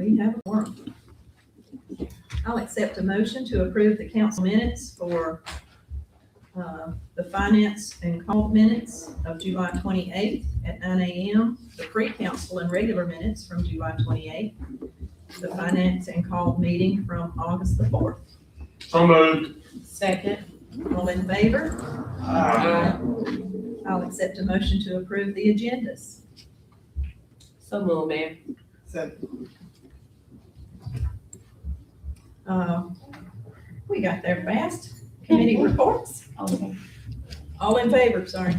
We have a quorum. I'll accept a motion to approve the council minutes for the finance and call minutes of July 28th at 9 a.m., the pre-council and regular minutes from July 28th, the finance and call meeting from August the 4th. So moved. Second. All in favor? Aye. I'll accept a motion to approve the agendas. So moved, Mayor. Second. We got there fast. Committee reports. Okay. All in favor, sorry.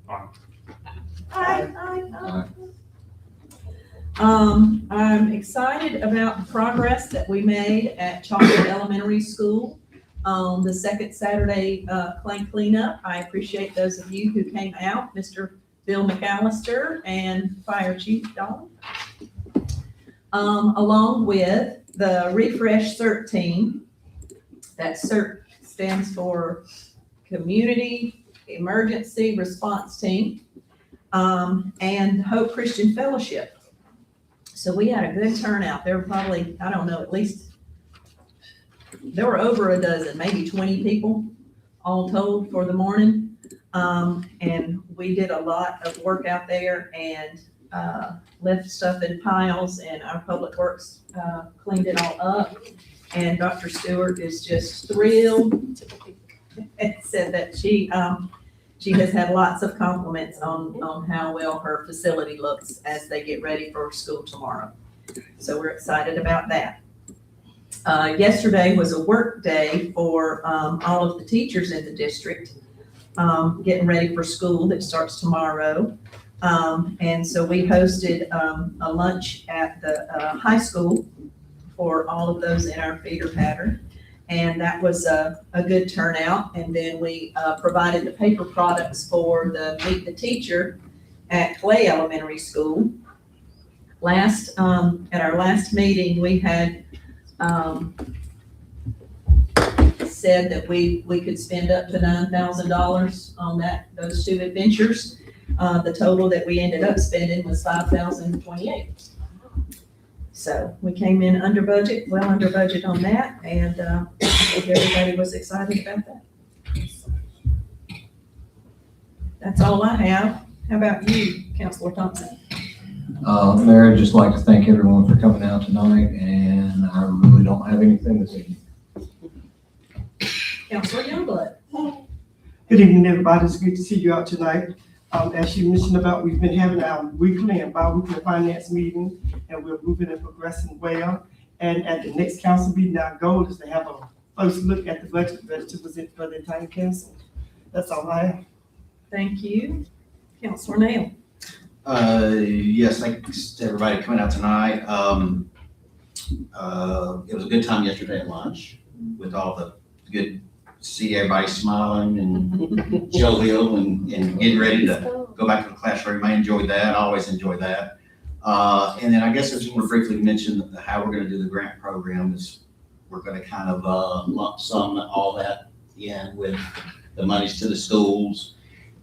Aye. Aye. I'm excited about the progress that we made at Chocolate Elementary School on the second Saturday cleanup. I appreciate those of you who came out, Mr. Bill McAllister and Fire Chief Dawn, along with the Refresh CERT team. That CERT stands for Community Emergency Response Team, and Hope Christian Fellowship. So we had a good turnout. There were probably, I don't know, at least, there were over a dozen, maybe 20 people all told for the morning. And we did a lot of work out there and left stuff in piles, and our public works cleaned it all up. And Dr. Stewart is just thrilled and said that she has had lots of compliments on how well her facility looks as they get ready for school tomorrow. So we're excited about that. Yesterday was a work day for all of the teachers in the district, getting ready for school that starts tomorrow. And so we hosted a lunch at the high school for all of those in our feeder pattern. And that was a good turnout. And then we provided the paper products for the Meet the Teacher at Clay Elementary School. At our last meeting, we had said that we could spend up to $9,000 on those two adventures. The total that we ended up spending was $5,028. So we came in under budget, well under budget on that, and I think everybody was excited about that. That's all I have. How about you, Councilor Thompson? Mayor, I'd just like to thank everyone for coming out tonight, and I really don't have anything to say. Councilor Youngblood? Good evening, everybody. It's good to see you out tonight. As you mentioned about, we've been having our weekly and bi-weekly finance meeting, and we're moving and progressing well. And at the next council meeting, our goal is to have a first look at the budget for the entire council. That's all I have. Thank you. Councilor Nail? Yes, thanks to everybody coming out tonight. It was a good time yesterday at lunch with all the good, see everybody smiling and jovial and getting ready to go back to the classroom. I enjoyed that. I always enjoy that. And then I guess I just want to briefly mention how we're going to do the grant program is we're going to kind of lump sum all that in with the monies to the schools.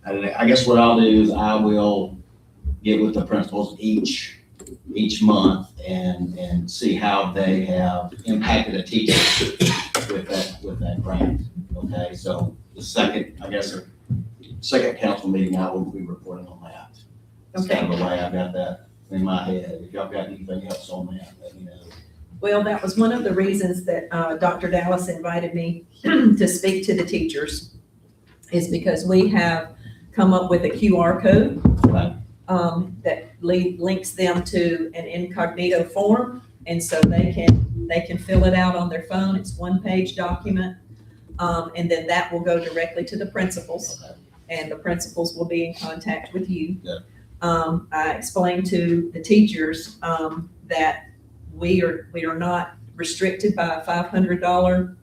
And I guess what I'll do is I will get with the principals each month and see how they have impacted a teacher with that grant. Okay, so the second council meeting, I will be reporting on that. That's kind of the way I got that in my head. If y'all got anything else on that, let me know. Well, that was one of the reasons that Dr. Dallas invited me to speak to the teachers, is because we have come up with a QR code Right. that links them to an incognito form. And so they can fill it out on their phone. It's one-page document. And then that will go directly to the principals, Okay. and the principals will be in contact with you. Yeah. I explained to the teachers that we are not restricted by a $500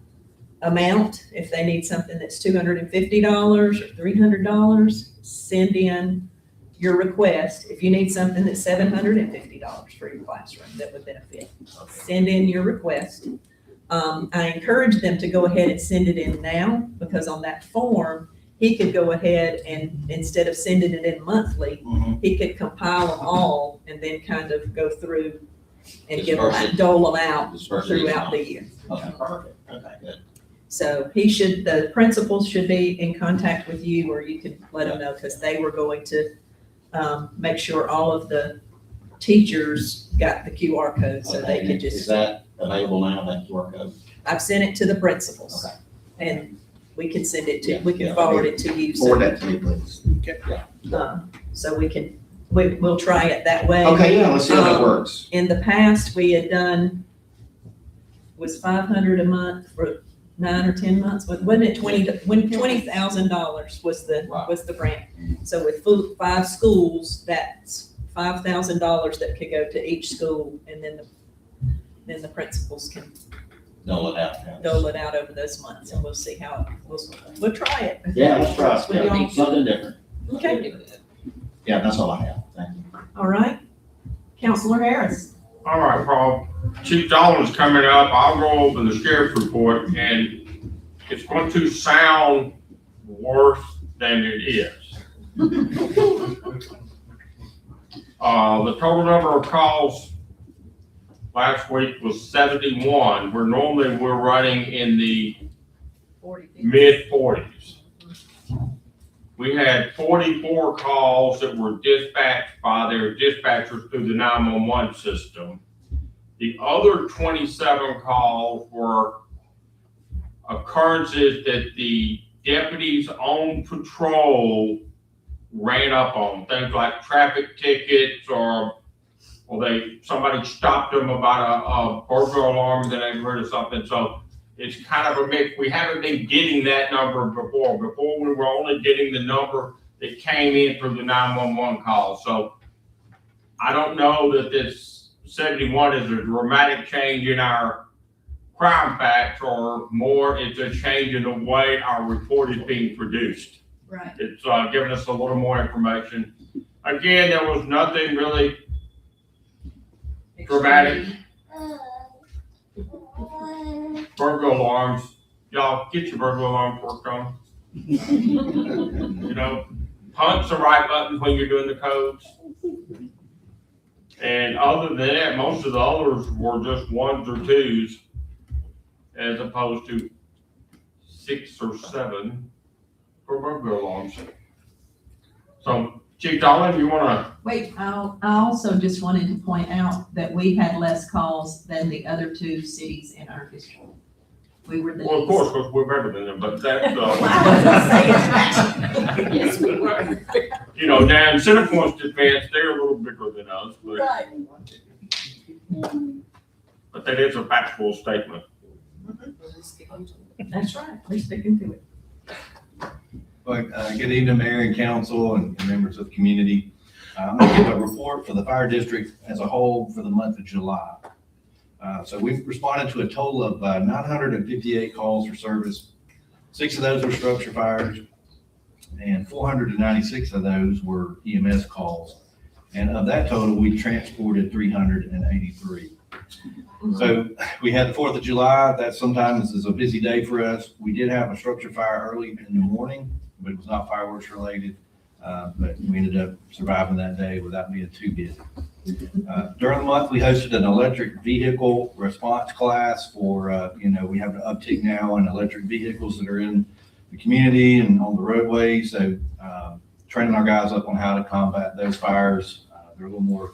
amount. If they need something that's $250 or $300, send in your request. If you need something that's $750 for your classroom that would benefit, send in your request. I encourage them to go ahead and send it in now, because on that form, he could go ahead and instead of sending it in monthly, Mhm. he could compile them all and then kind of go through and Disperse it. dole them out Disperse it each throughout the month. year. Okay, perfect. Okay, good. So the principals should be in contact with you, or you can let them know, because they were going to, make sure all of the teachers got the QR code, so they Okay, could Is just, that available now, that QR code? I've sent it to the principals. Okay. And we can send it to, Yeah, we can yeah. forward it to you, Forward so, that to me, please. so we'll try it that way. Okay, yeah, let's see how that Um, works. In the past, we had done, was 500 a month for 9 or 10 months, wasn't it $20,000 was Right. the grant. So with 5 schools, that's $5,000 that could go to each school, and then the principals can Dole it out. yeah. dole it out over those months, and we'll see how, we'll try it. Yeah, let's try it. With y'all. Yeah, something different. Okay, Yeah, that's all I have. Thank you. all right. Counselor Harris. All right, Paul. Chief Dolan's coming up. I'll go over the sheriff's report, and it's going to sound worse than it is. The total number of calls last week was 71, where normally we're running in the 40. mid-40s. We had 44 calls that were dispatched by their dispatchers through the 911 system. The other 27 calls were occurrences that the deputies on patrol ran up on, things like traffic tickets, or somebody stopped them about a burglar alarm that they heard or something. So it's kind of a mix. We haven't been getting that number before. Before we were only getting the number that came in through the 911 call. So I don't know that this 71 is a dramatic change in our crime facts, or more, it's a change in the way our report is being produced. Right. It's giving us a little more information. Again, there was nothing really dramatic. Burglar alarms, y'all get your burglar alarms worked on. You know, punch the right buttons when you're doing the codes. And other than that, most of the others were just 1s or 2s, as opposed to 6 or 7 for burglar alarms. So, Chief Dolan, you wanna? Wait, I also just wanted to point out that we had less calls than the other 2 cities in our district. We were the Well, of course, because we're better than them, but that's, Well, I wasn't saying that. Yes, we were. you know, now in Centerpoint's defense, they're a little bigger than us, but, Right. but that is a factual statement. That's right, we're sticking to it. Well, good evening, Mayor and Council and members of the community. I'm going to give a report for the fire district as a whole for the month of July. So we've responded to a total of 958 calls for service. 6 of those were structure fires, and 496 of those were EMS calls. And of that total, we transported 383. So we had the 4th of July. That sometimes is a busy day for us. We did have a structure fire early in the morning, but it was not fireworks related. But we ended up surviving that day without being too busy. During the month, we hosted an electric vehicle response class for, we have an uptick now in electric vehicles that are in the community and on the roadway. So training our guys up on how to combat those fires. They're a little more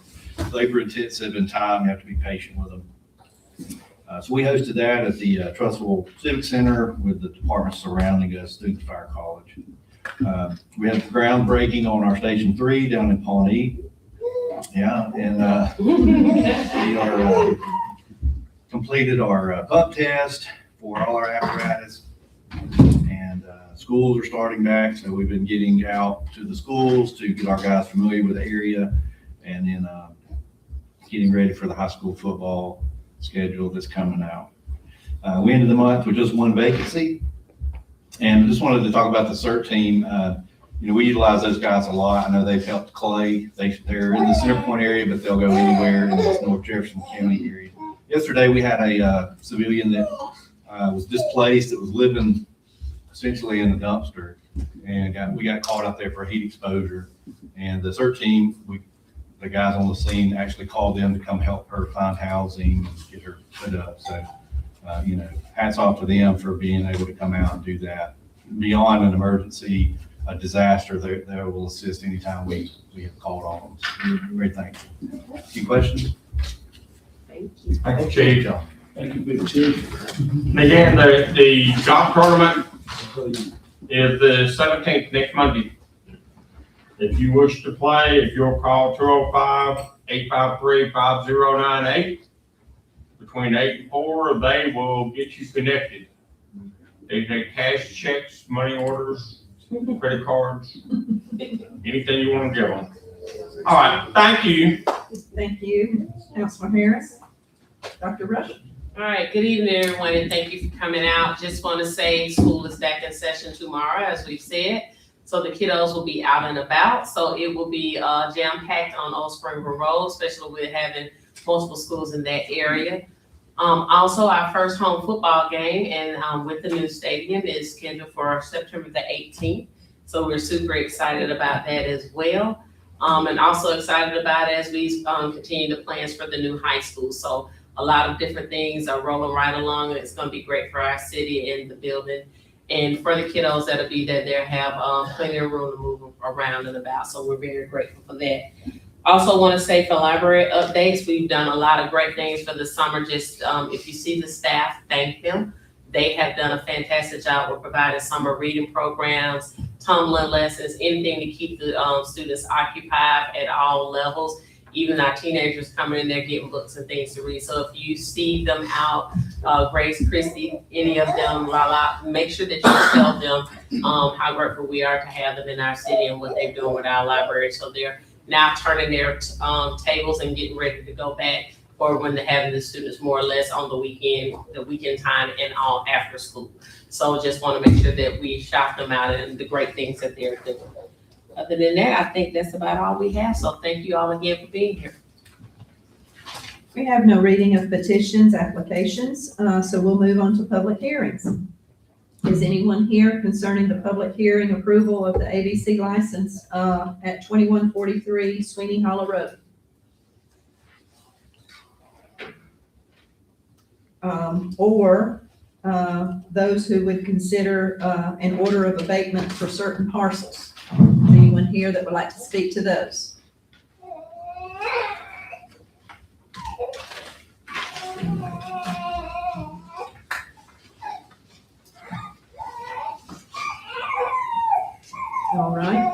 labor intensive in time. You have to be patient with them. So we hosted that at the Trussville Civic Center with the departments surrounding us through the fire college. We had groundbreaking on our Station 3 down in Pawnee. Yeah, and we are completed our pump test for all our apparatus. And schools are starting back, so we've been getting out to the schools to get our guys familiar with the area, and then getting ready for the high school football schedule that's coming out. We ended the month with just 1 vacancy. And just wanted to talk about the CERT team. We utilize those guys a lot. I know they've helped Clay. They're in the Centerpoint area, but they'll go anywhere in this North Jefferson County area. Yesterday, we had a civilian that was displaced, that was living essentially in the dumpster. And we got caught out there for heat exposure. And the CERT team, we the guys on the scene actually called them to come help her find housing and get her put up. So, hats off to them for being able to come out and do that. Beyond an emergency, a disaster, they will assist anytime we have called on them. So, very thankful. Any questions? Thank you. Thank you, Chief. Thank you, Big Chief. Again, the golf tournament is the 17th, next Monday. If you wish to play, if you'll call 205-853-5098, between 8 and 4, they will get you connected. They take cash, checks, money orders, credit cards, anything you want to give them. All right, thank you. Thank you, Councilman Harris. Dr. Rush? All right, good evening, everyone, and thank you for coming out. Just want to say school is back in session tomorrow, as we've said. So the kiddos will be out and about. So it will be jam-packed on Old Spring Road, especially with having multiple schools in that area. Also, our first home football game and with the new stadium is scheduled for September the 18th. So we're super excited about that as well. And also excited about it as we continue the plans for the new high school. So a lot of different things are rolling right along, and it's going to be great for our city and the building. And for the kiddos that'll be there, they'll have plenty of room to move around and about. So we're very grateful for that. Also want to say for library updates, we've done a lot of great things for the summer. Just if you see the staff, thank them. They have done a fantastic job with providing summer reading programs, tumbling lessons, anything to keep the students occupied at all levels. Even our teenagers coming in there getting books and things to read. So if you see them out, Grace, Christy, any of them, Lala, make sure that you tell them how grateful we are to have them in our city and what they're doing with our library. So they're now turning their tables and getting ready to go back for when they're having the students more or less on the weekend time and all after school. So just want to make sure that we shout them out and the great things that they're doing. Other than that, I think that's about all we have. So thank you all again for being here. We have no reading of petitions, applications, so we'll move on to public hearings. Is anyone here concerning the public hearing approval of the ABC license at 2143 Sweeney Hollow Road? Or those who would consider an order of abatement for certain parcels? Is anyone here that would like to speak to those? All right.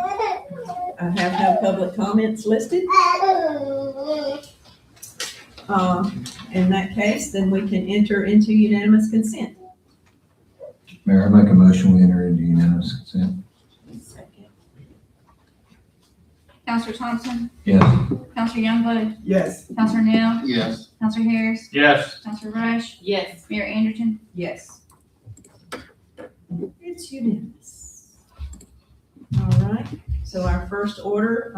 I have no public comments listed. In that case, then we can enter into unanimous consent. Mayor, I make a motion, we enter into unanimous consent. Second. Counselor Thompson, Yes. Counselor Youngblood, Yes. Counselor Neal, Yes. Counselor Harris, Yes, Counselor Rush, Yes. Mayor Anderson. Yes. It's unanimous. All right, so our first order,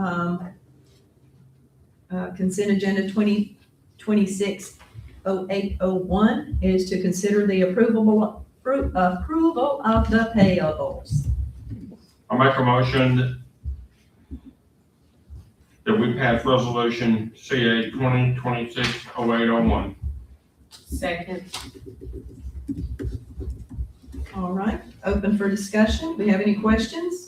consent agenda 2026-0801 is to consider the approval of the payables. I'll make a motion that we pass resolution CA 2026-0801. Second. All right, open for discussion. We have any questions?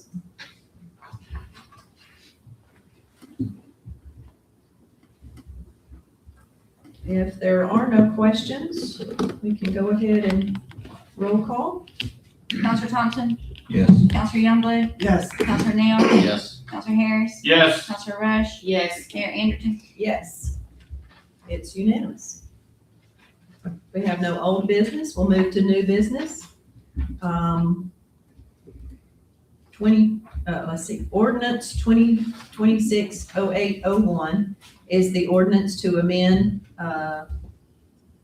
If there are no questions, we can go ahead and roll call. Counselor Thompson, Yes. Counselor Youngblood, Yes. Counselor Neal, Yes. Counselor Harris, Yes, Counselor Rush, Yes. Mayor Anderson. Yes, it's unanimous. We have no old business. We'll move to new business. Ordinance 2026-0801 is the ordinance to amend,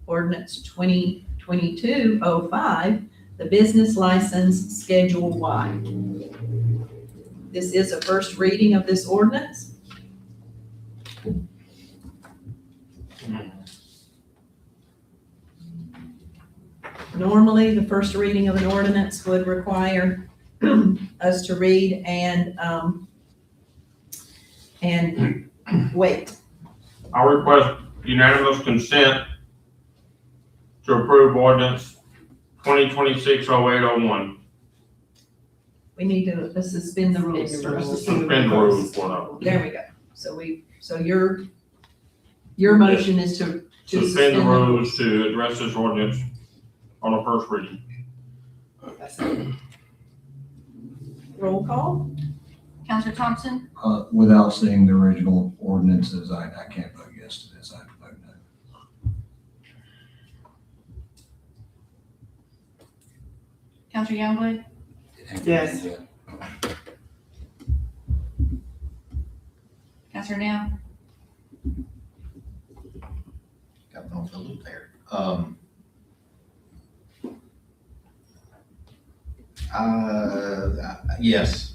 ordinance 2022-05, the business license Schedule Y. This is a first reading of this ordinance. Normally, the first reading of an ordinance would require us to read and wait. I request unanimous consent to approve ordinance 2026-0801. We need to suspend the rules first. Suspend the rules for now. There we go. So your motion is to Suspend the rules to address this ordinance on the first reading. Roll call? Counselor Thompson, Without seeing the original ordinances, I can't vote yes to this. I have to vote no. Counselor Youngblood, Yes. Counselor Now, Got thrown for a loop there. Yes.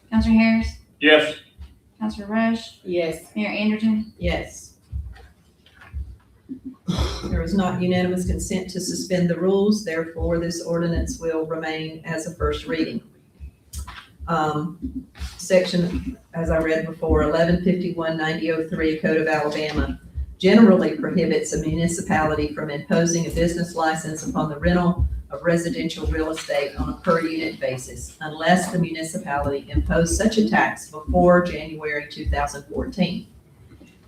Counselor Harris, Yes. Counselor Rush, Yes. Mayor Anderson, Yes. There is not unanimous consent to suspend the rules, therefore this ordinance will remain as a first reading. Section, as I read before, 1151-9003 Code of Alabama generally prohibits a municipality from imposing a business license upon the rental of residential real estate on a per unit basis unless the municipality imposed such a tax before January 2014.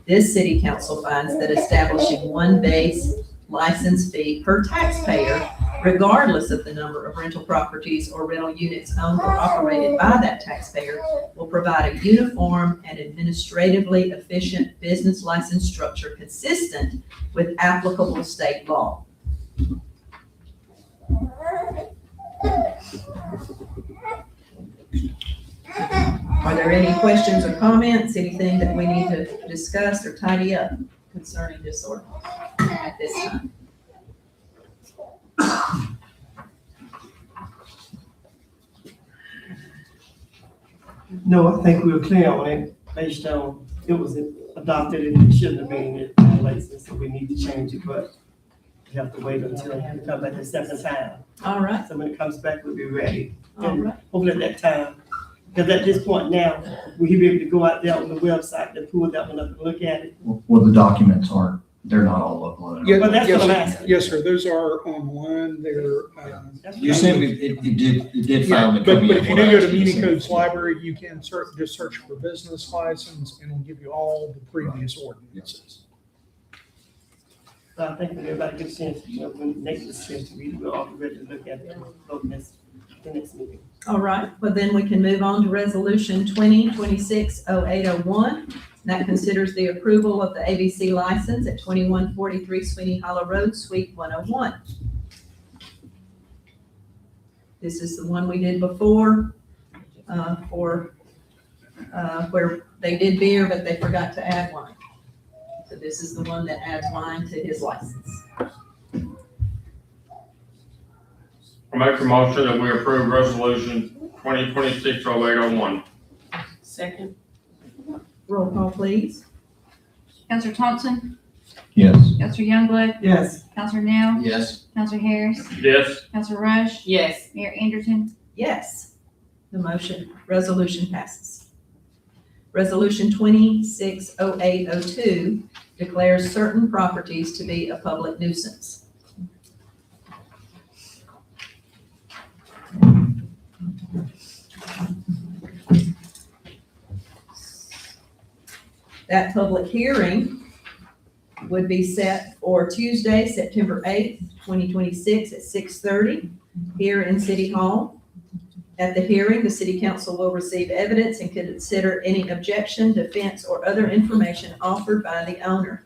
This city council finds that establishing one base license fee per taxpayer, regardless of the number of rental properties or rental units owned or operated by that taxpayer, will provide a uniform and administratively efficient business license structure consistent with applicable state law. Are there any questions or comments, anything that we need to discuss or tidy up concerning this ordinance at this time? No, I think we were clear on it based on, it was adopted and it shouldn't have been in violation, so we need to change it, but we have to wait until it comes back the second time. All right, So when it comes back, we'll be ready. all right. Hopefully at that time, because at this point now, will he be able to go out there on the website and pull that one up and look at it? Well, the documents aren't, they're not all uploaded. But that's Yes, what I'm sir. asking. Yes, sir, those are online, they're, That's You what said I'm- it did yeah, find the but copy of if you what do I go to actually sent. Muni-Codes Library, you can just search for business license, and it'll give you all the previous ordinances. So I think when everybody gets a chance, when Nate gets a chance to read it, we'll all be ready to look at it, vote next, the next meeting. All right, well then we can move on to resolution 2026-0801. That considers the approval of the ABC license at 2143 Sweeney Hollow Road, Suite 101. This is the one we did before, where they did beer, but they forgot to add wine. So this is the one that adds wine to his license. I make a motion that we approve resolution 2026-0801. Second. Roll call, please. Counselor Thompson, Yes. Counselor Youngblood, Yes, Counselor Now, Yes. Counselor Harris, Yes. Counselor Rush, Yes. Mayor Anderson, Yes, the resolution passes. Resolution 260802 declares certain properties to be a public nuisance. That public hearing would be set for Tuesday, September 8th, 2026 at 6:30 here in City Hall. At the hearing, the city council will receive evidence and consider any objection, defense, or other information offered by the owner.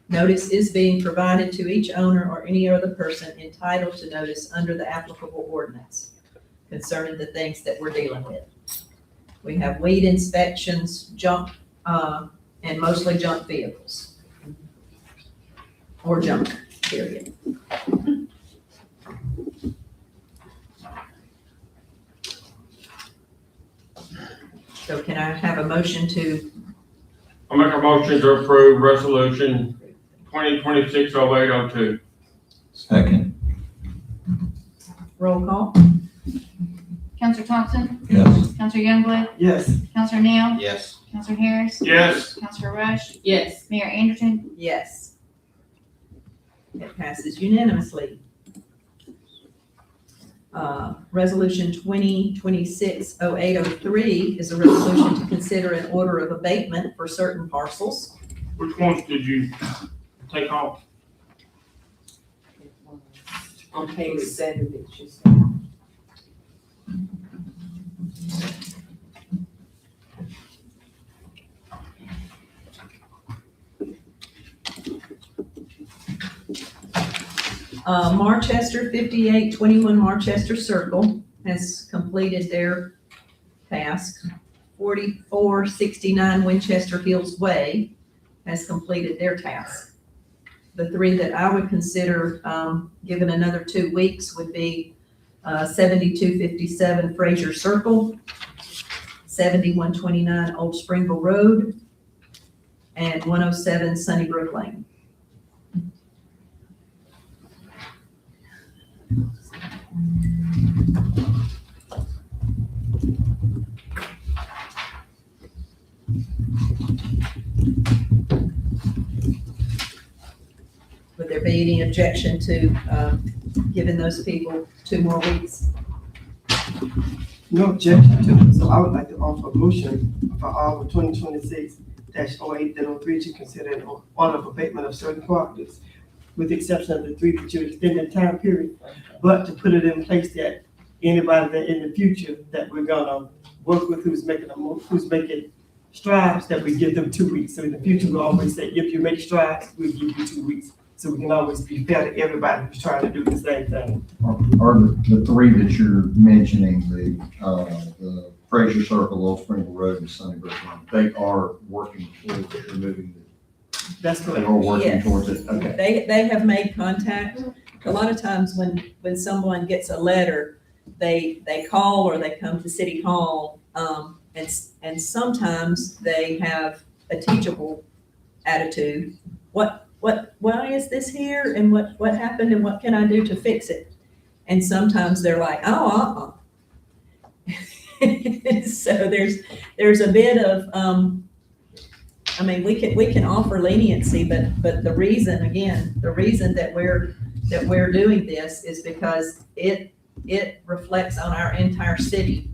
Notice is being provided to each owner or any other person entitled to notice under the applicable ordinance concerning the things that we're dealing with. We have weed inspections, junk, and mostly junk vehicles. Or junk, period. So can I have a motion to, I make a motion to approve resolution 2026-0802. Second. roll call? Counselor Thompson, Yes. Counselor Youngblood, Yes, Counselor Nail, Yes. Counselor Harris, Yes, Counselor Rush, Yes. Mayor Anderson, Yes. It passes unanimously. Resolution 2026-0803 is a resolution to consider an order of abatement for certain parcels. which ones did you take off? On page 7, it should say. Marchester 5821 Marchester Circle has completed their task. 4469 Winchester Hills Way has completed their task. The three that I would consider, given another 2 weeks, would be 7257 Fraser Circle, 7129 Old Springville Road, and 107 Sunnybrook Lane. Would there be any objection to giving those people 2 more weeks? no objection to it, so I would like to offer a motion for R 2026-08-03 to consider an order of abatement of certain properties, with the exception of the 3 that you extended time period, but to put it in place that anybody that in the future that we're gonna work with who's making strides, that we give them 2 weeks. So in the future, we always say, if you make strides, we'll give you 2 weeks. So we can always be fair to everybody who's trying to do the same thing. Are the three that you're mentioning, the Fraser Circle, Old Springville Road, and Sunnybrook Lane, they are working towards removing That's they correct. are working Yes. towards it, okay. They have made contact. A lot of times when someone gets a letter, they call or they come to City Hall, and sometimes they have a teachable attitude. Why is this here, and what happened, and what can I do to fix it? And sometimes they're like, oh, So there's a bit of, I mean, we can offer leniency, but the reason that we're doing this is because it reflects on our entire city.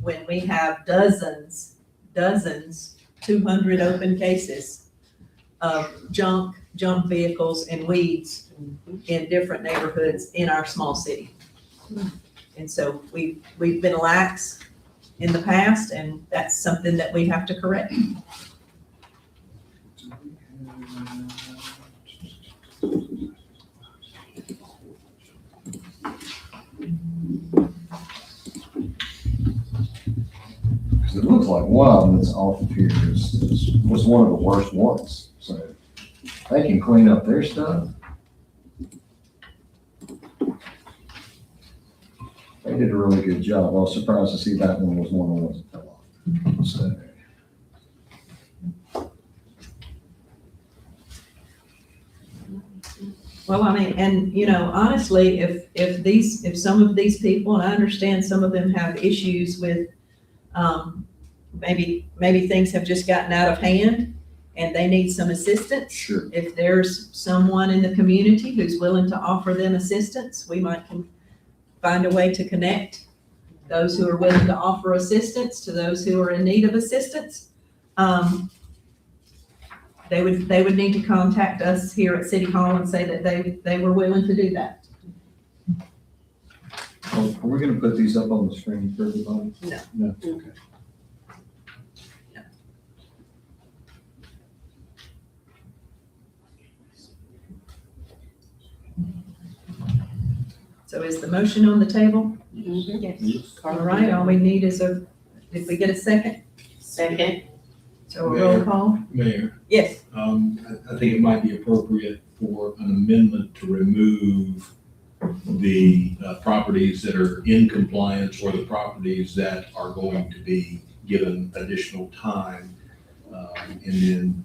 When we have dozens, 200 open cases of junk vehicles and weeds in different neighborhoods in our small city. And so we've been lax in the past, and that's something that we have to correct. Because it looks like one of them that's off of here was one of the worst ones, so they can clean up their stuff. They did a really good job. I was surprised to see that one was one of the ones that fell off. So, Well, I mean, and honestly, if some of these people, and I understand some of them have issues with, maybe things have just gotten out of hand and they need some assistance. sure. If there's someone in the community who's willing to offer them assistance, we might find a way to connect those who are willing to offer assistance to those who are in need of assistance. They would need to contact us here at City Hall and say that they were willing to do that. Are we gonna put these up on the screen for everybody? No. No, okay. So is the motion on the table? Yes. All right, all we need is did we get a second? Second. So a roll call? Mayor, Yes. I think it might be appropriate for an amendment to remove the properties that are in compliance or the properties that are going to be given additional time. And then,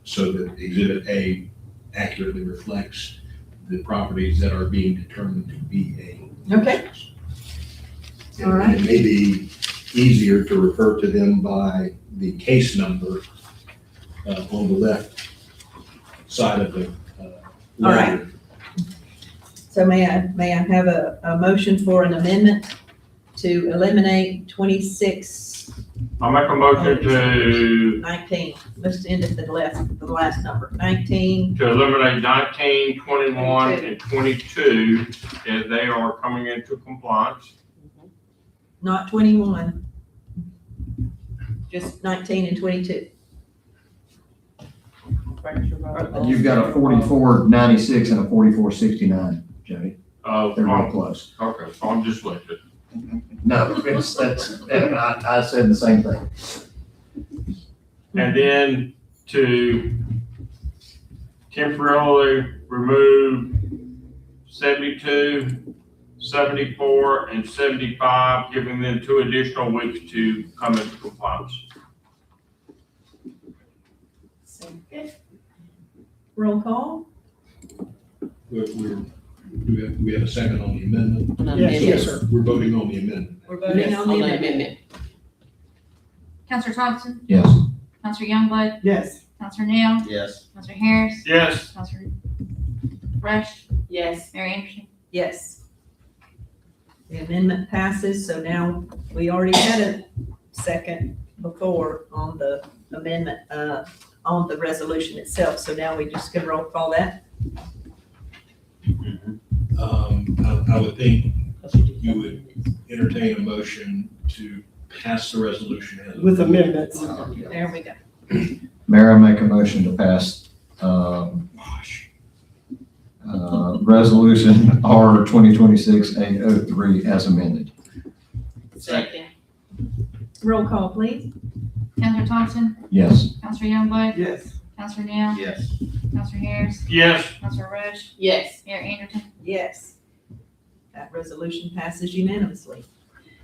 so that Exhibit A accurately reflects the properties that are being determined to be A. Okay. All right. It may be easier to refer to them by the case number on the left side of the All right. letter. So may I have a motion for an amendment to eliminate 2619? I'll make a motion Let's end at the last number, 19, to eliminate 19, 21, and 22 as they are coming into compliance. not 21. Just 19 and 22. And you've got a 4496 and a 4469, Jody. They're real close. Okay, so I'm just lifted. No, I said the same thing. And then to temporarily remove 72, 74, and 75, giving them 2 additional weeks to come into compliance. Roll call? Do we have a second on the amendment? Yes, sir. We're voting on the amendment. We're voting on the amendment. Counselor Thompson, Yes. Counselor Youngblood, Yes. Counselor Nail, Yes. Counselor Harris, Yes, Counselor Rush, Yes. Mayor Anderson. Yes. The amendment passes, so now we already had a second before on the amendment, on the resolution itself, so now we just can roll call that. I would think you would entertain a motion to pass the resolution as. With amendments. There we go. Mayor, I make a motion to pass, resolution R 2026-803 as amended. Second. Roll call, please. Counselor Thompson, Yes. Counselor Youngblood, Yes. Counselor Nail, Yes. Counselor Harris, yes, Counselor Rush, Yes. Mayor Anderson. Yes. That resolution passes unanimously.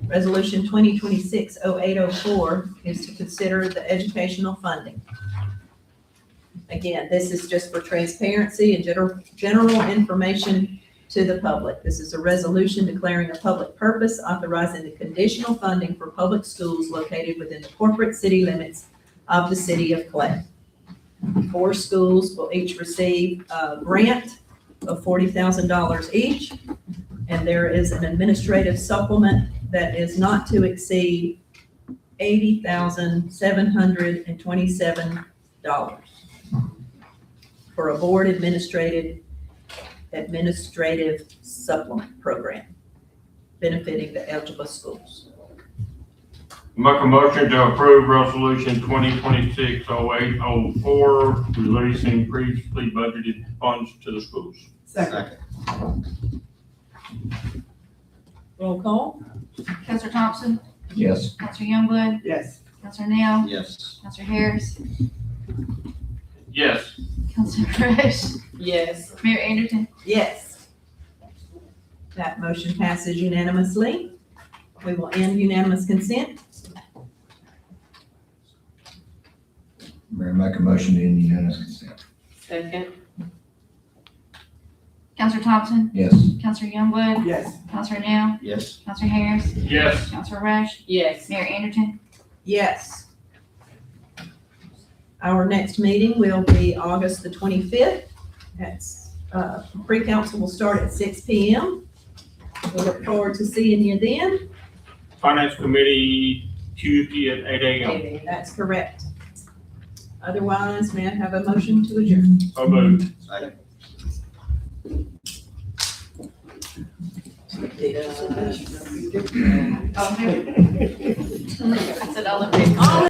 Resolution 2026-0804 is to consider the educational funding. Again, this is just for transparency and general information to the public. This is a resolution declaring a public purpose, authorizing the conditional funding for public schools located within the corporate city limits of the city of Clay. 4 schools will each receive a grant of $40,000 each, and there is an administrative supplement that is not to exceed $80,727 for a board administrative supplement program benefiting the eligible schools. make a motion to approve resolution 2026-0804, releasing previously budgeted funds to the schools. Second. Roll call? Counselor Thompson, Yes. Counselor Youngblood, Yes. Counselor Nail, Yes. Counselor Harris, Yes, Counselor Rush, Yes. Mayor Anderson. Yes. That motion passes unanimously. We will end unanimous consent. Mayor, make a motion to end unanimous consent. Second. Counselor Thompson, Yes. Counselor Youngblood, Yes. Counselor Nail, Yes. Counselor Harris, yes. Counselor Rush, Yes. Mayor Anderson. Yes. Our next meeting will be August the 25th. That's, pre-council will start at 6 p.m. We look forward to seeing you then. Finance committee Tuesday at 8 a.m. That's correct. Otherwise, may I have a motion to adjourn? So moved. Second. I said all in favor.